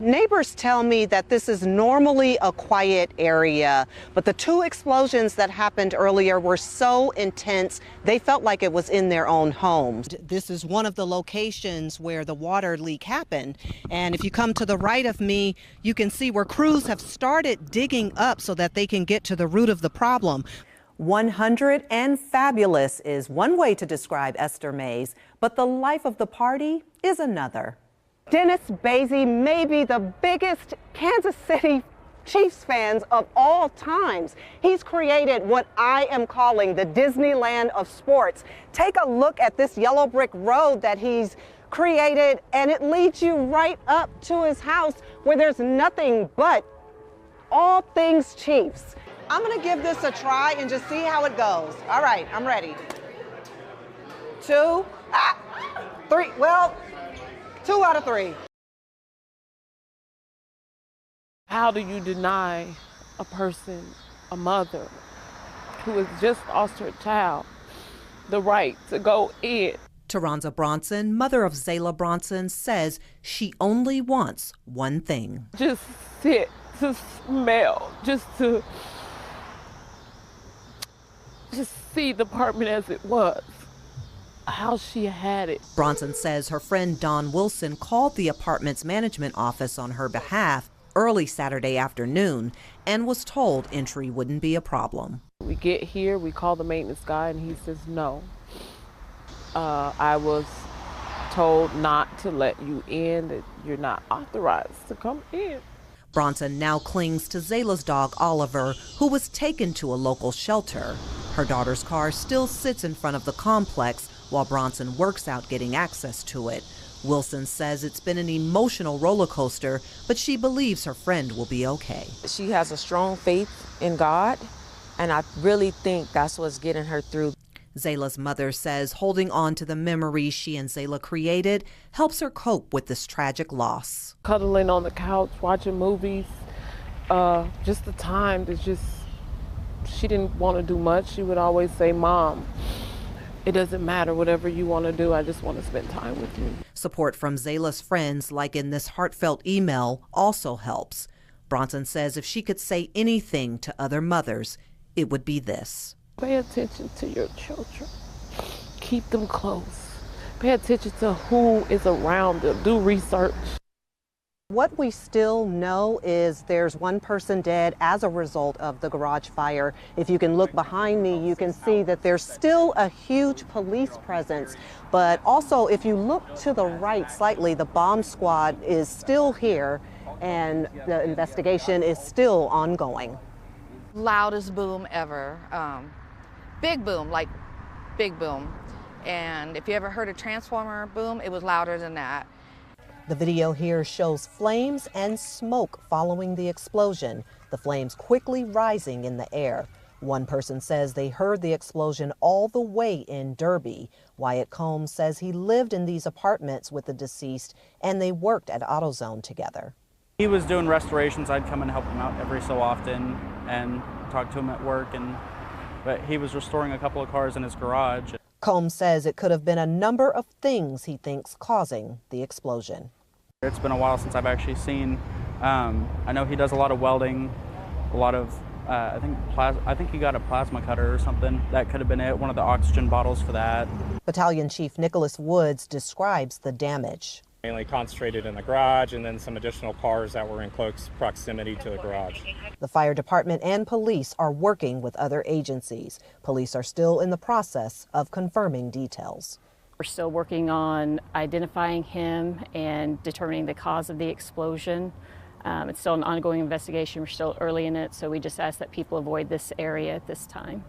Neighbors tell me that this is normally a quiet area, but the two explosions that happened earlier were so intense, they felt like it was in their own homes. This is one of the locations where the water leak happened. And if you come to the right of me, you can see where crews have started digging up so that they can get to the root of the problem. 100 and fabulous is one way to describe Esther Mays, but the life of the party is another. Dennis Basie may be the biggest Kansas City Chiefs fans of all times. He's created what I am calling the Disneyland of sports. Take a look at this yellow brick road that he's created, and it leads you right up to his house where there's nothing but all things Chiefs. I'm gonna give this a try and just see how it goes. All right, I'm ready. 2, 3, well, 2 out of 3. How do you deny a person, a mother, who has just lost her child, the right to go in? Taronza Bronson, mother of Zayla Bronson, says she only wants one thing. Just sit, to smell, just to see the apartment as it was. How she had it. Bronson says her friend Dawn Wilson called the apartment's management office on her behalf early Saturday afternoon and was told entry wouldn't be a problem. We get here, we call the maintenance guy, and he says no. I was told not to let you in, that you're not authorized to come in. Bronson now clings to Zayla's dog Oliver, who was taken to a local shelter. Her daughter's car still sits in front of the complex while Bronson works out getting access to it. Wilson says it's been an emotional roller coaster, but she believes her friend will be okay. She has a strong faith in God, and I really think that's what's getting her through. Zayla's mother says holding on to the memories she and Zayla created helps her cope with this tragic loss. Cuddling on the couch, watching movies, just the time to she didn't want to do much. She would always say, "Mom, it doesn't matter, whatever you want to do, I just want to spend time with you." Support from Zayla's friends, like in this heartfelt email, also helps. Bronson says if she could say anything to other mothers, it would be this. Pay attention to your children. Keep them close. Pay attention to who is around them. Do research. What we still know is there's one person dead as a result of the garage fire. If you can look behind me, you can see that there's still a huge police presence. But also, if you look to the right slightly, the bomb squad is still here and the investigation is still ongoing. Loudest boom ever. Big boom, like big boom. And if you ever heard a transformer boom, it was louder than that. The video here shows flames and smoke following the explosion, the flames quickly rising in the air. One person says they heard the explosion all the way in Derby. Wyatt Combs says he lived in these apartments with the deceased and they worked at AutoZone together. He was doing restorations. I'd come and help him out every so often and talk to him at work, but he was restoring a couple of cars in his garage. Combs says it could have been a number of things he thinks causing the explosion. It's been a while since I've actually seen. I know he does a lot of welding, a lot of, I think he got a plasma cutter or something. That could have been it, one of the oxygen bottles for that. Battalion Chief Nicholas Woods describes the damage. Mainly concentrated in the garage and then some additional cars that were in close proximity to the garage. The fire department and police are working with other agencies. Police are still in the process of confirming details. We're still working on identifying him and determining the cause of the explosion. It's still an ongoing investigation. We're still early in it, so we just ask that people avoid this area at this time.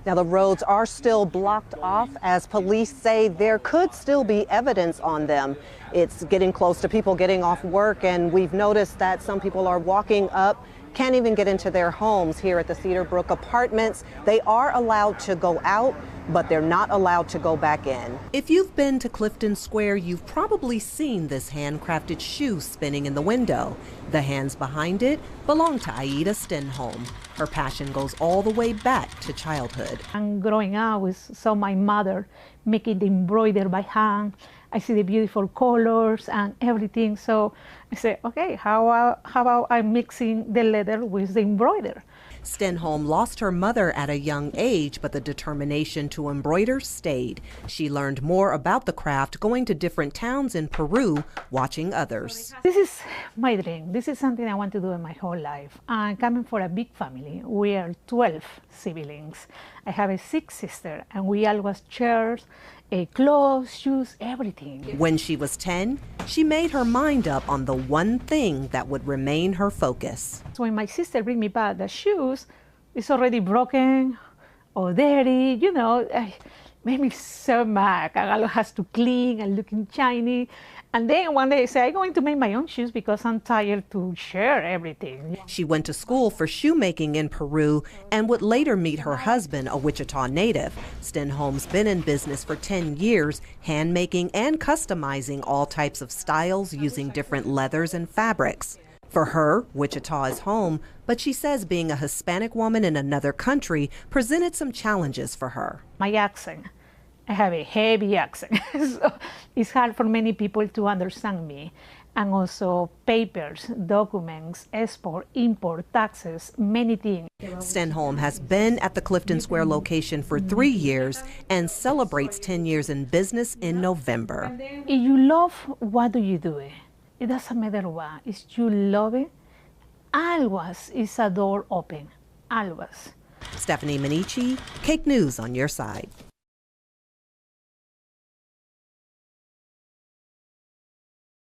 Now, the roads are still blocked off as police say there could still be evidence on them. It's getting close to people getting off work, and we've noticed that some people are walking up, can't even get into their homes here at the Cedar Brook Apartments. They are allowed to go out, but they're not allowed to go back in. If you've been to Clifton Square, you've probably seen this handcrafted shoe spinning in the window. The hands behind it belong to Aida Stenholm. Her passion goes all the way back to childhood. And growing up, we saw my mother making the embroidery by hand. I see the beautiful colors and everything. So I say, okay, how about I'm mixing the leather with the embroider? Stenholm lost her mother at a young age, but the determination to embroider stayed. She learned more about the craft going to different towns in Peru, watching others. This is my dream. This is something I want to do in my whole life. I'm coming from a big family. We are 12 siblings. I have a 6th sister, and we always share clothes, shoes, everything. When she was 10, she made her mind up on the one thing that would remain her focus. So when my sister bring me back the shoes, it's already broken or dirty, you know, it made me so mad. I has to clean and looking shiny. And then one day I said, I'm going to make my own shoes because I'm tired to share everything. She went to school for shoemaking in Peru and would later meet her husband, a Wichita native. Stenholm's been in business for 10 years, handmaking and customizing all types of styles using different leathers and fabrics. For her, Wichita is home, but she says being a Hispanic woman in another country presented some challenges for her. My accent. I have a heavy accent, so it's hard for many people to understand me. And also papers, documents, export, import, taxes, many things. Stenholm has been at the Clifton Square location for 3 years and celebrates 10 years in business in November. If you love, what do you do? It doesn't matter what. If you love it, always is a door open, always. Stephanie Maniche, Cake News on your side.